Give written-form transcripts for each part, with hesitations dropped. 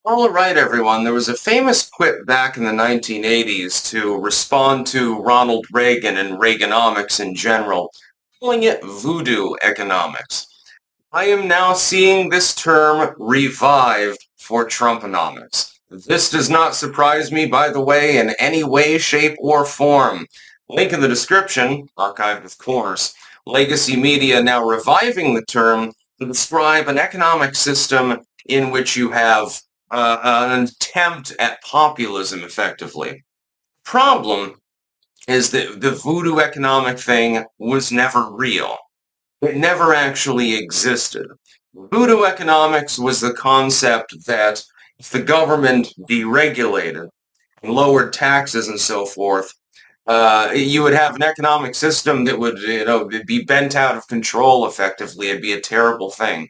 All right, everyone. There was a famous quip back in the 1980s to respond to Ronald Reagan and Reaganomics in general, calling it voodoo economics. I am now seeing this term revived for Trumponomics. This does not surprise me, by the way, in any way, shape, or form. Link in the description, archived of course. Legacy media now reviving the term to describe an economic system in which you have an attempt at populism, effectively. Problem is that the voodoo economic thing was never real. It never actually existed. Voodoo economics was the concept that if the government deregulated and lowered taxes and so forth, you would have an economic system that would, be bent out of control effectively. It'd be a terrible thing.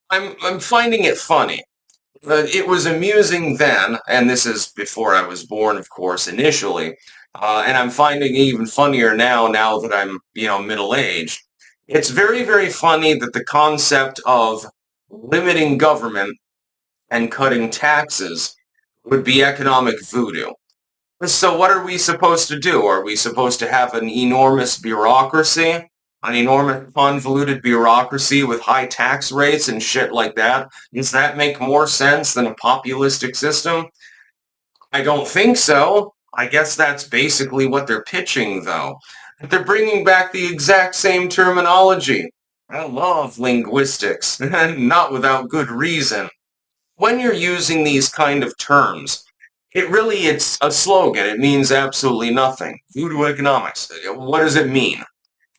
I'm finding it funny. It was amusing then, and this is before I was born, of course, initially, and I'm finding it even funnier now that I'm, middle-aged. It's very, very funny that the concept of limiting government and cutting taxes would be economic voodoo. So what are we supposed to do? Are we supposed to have an enormous bureaucracy? An enormous convoluted bureaucracy with high tax rates and shit like that? Does that make more sense than a populistic system? I don't think so. I guess that's basically what they're pitching, though. But they're bringing back the exact same terminology. I love linguistics, not without good reason. When you're using these kind of terms, it's a slogan. It means absolutely nothing. Voodoo economics. What does it mean?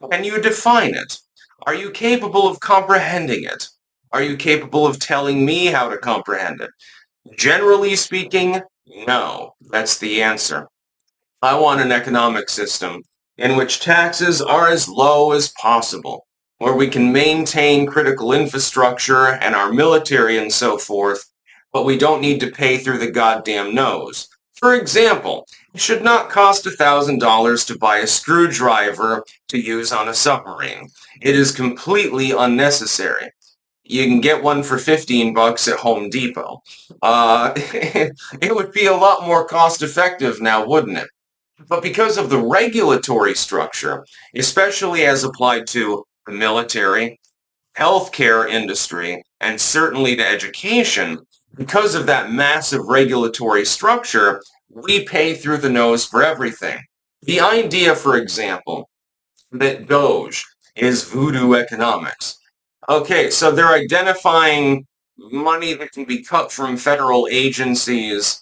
Can you define it? Are you capable of comprehending it? Are you capable of telling me how to comprehend it? Generally speaking, no. That's the answer. I want an economic system in which taxes are as low as possible, where we can maintain critical infrastructure and our military and so forth, but we don't need to pay through the goddamn nose. For example, it should not cost $1,000 to buy a screwdriver to use on a submarine. It is completely unnecessary. You can get one for 15 bucks at Home Depot. It would be a lot more cost effective now, wouldn't it? But because of the regulatory structure, especially as applied to the military, healthcare industry, and certainly to education, because of that massive regulatory structure, we pay through the nose for everything. The idea, for example, that Doge is voodoo economics. Okay, so they're identifying money that can be cut from federal agencies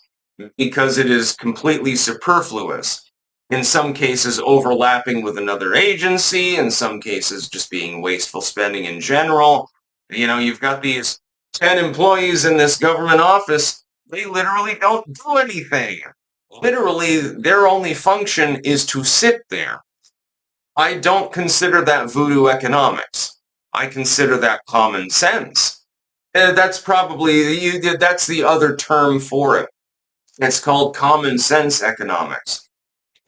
because it is completely superfluous. In some cases, overlapping with another agency, in some cases, just being wasteful spending in general. You've got these 10 employees in this government office. They literally don't do anything. Literally, their only function is to sit there. I don't consider that voodoo economics. I consider that common sense. That's that's the other term for it. It's called common sense economics.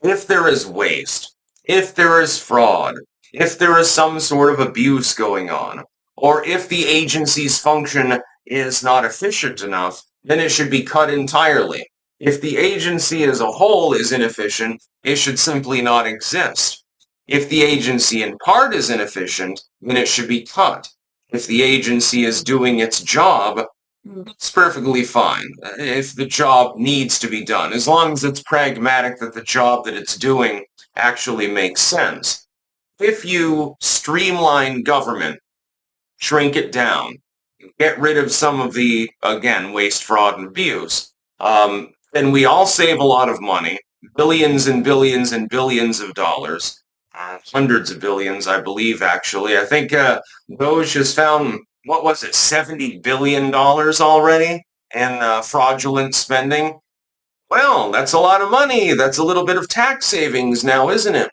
If there is waste, if there is fraud, if there is some sort of abuse going on, or if the agency's function is not efficient enough, then it should be cut entirely. If the agency as a whole is inefficient, it should simply not exist. If the agency in part is inefficient, then it should be cut. If the agency is doing its job, it's perfectly fine if the job needs to be done, as long as it's pragmatic that the job that it's doing actually makes sense. If you streamline government, shrink it down, get rid of some of the, again, waste, fraud, and abuse, then we all save a lot of money, billions and billions and billions of dollars, hundreds of billions, I believe, actually. I think Doge has found, what was it, $70 billion already in fraudulent spending? Well, that's a lot of money. That's a little bit of tax savings now, isn't it?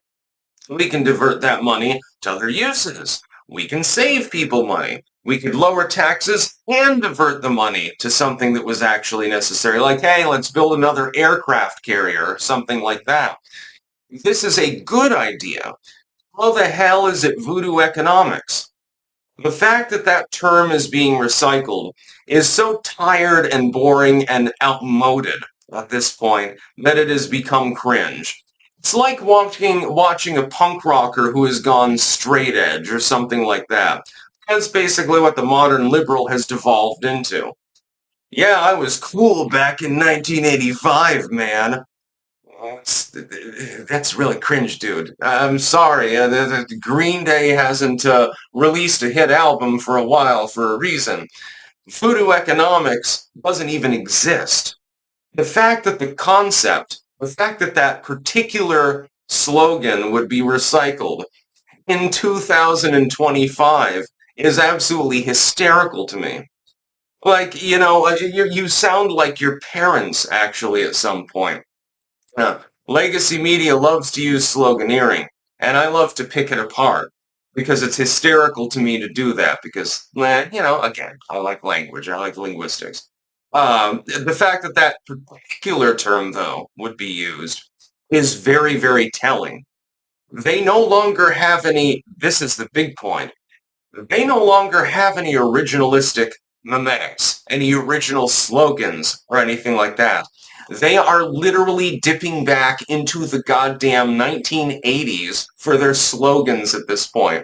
We can divert that money to other uses. We can save people money. We could lower taxes and divert the money to something that was actually necessary. Like, hey, let's build another aircraft carrier or something like that. This is a good idea. How the hell is it voodoo economics? The fact that that term is being recycled is so tired and boring and outmoded at this point that it has become cringe. It's like watching a punk rocker who has gone straight edge or something like that. That's basically what the modern liberal has devolved into. Yeah, I was cool back in 1985, man. That's really cringe, dude. I'm sorry. The Green Day hasn't released a hit album for a while for a reason. Voodoo economics doesn't even exist. The fact that that particular slogan would be recycled in 2025 is absolutely hysterical to me. Like, you sound like your parents actually at some point. Legacy media loves to use sloganeering, and I love to pick it apart because it's hysterical to me to do that because, again, I like language, I like linguistics. The fact that that particular term, though, would be used is very, very telling. They no longer have any, this is the big point, they no longer have any originalistic mimetics, any original slogans or anything like that. They are literally dipping back into the goddamn 1980s for their slogans at this point.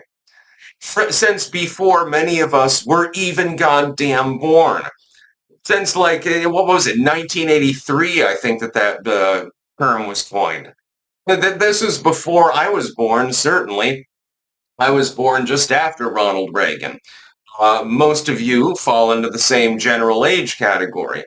Since before many of us were even goddamn born. Since what was it, 1983, I think that term was coined. This was before I was born, certainly. I was born just after Ronald Reagan. Most of you fall into the same general age category.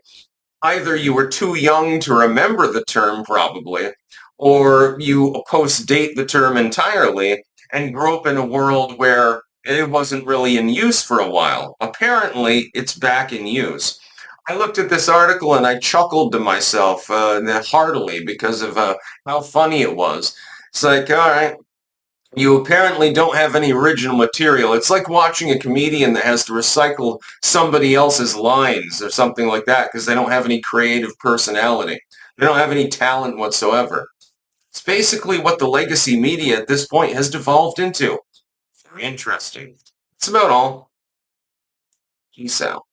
Either you were too young to remember the term, probably, or you post-date the term entirely and grew up in a world where it wasn't really in use for a while. Apparently, it's back in use. I looked at this article and I chuckled to myself heartily because of how funny it was. It's like, all right, you apparently don't have any original material. It's like watching a comedian that has to recycle somebody else's lines or something like that because they don't have any creative personality. They don't have any talent whatsoever. It's basically what the legacy media at this point has devolved into. Very interesting. That's about all. Peace out.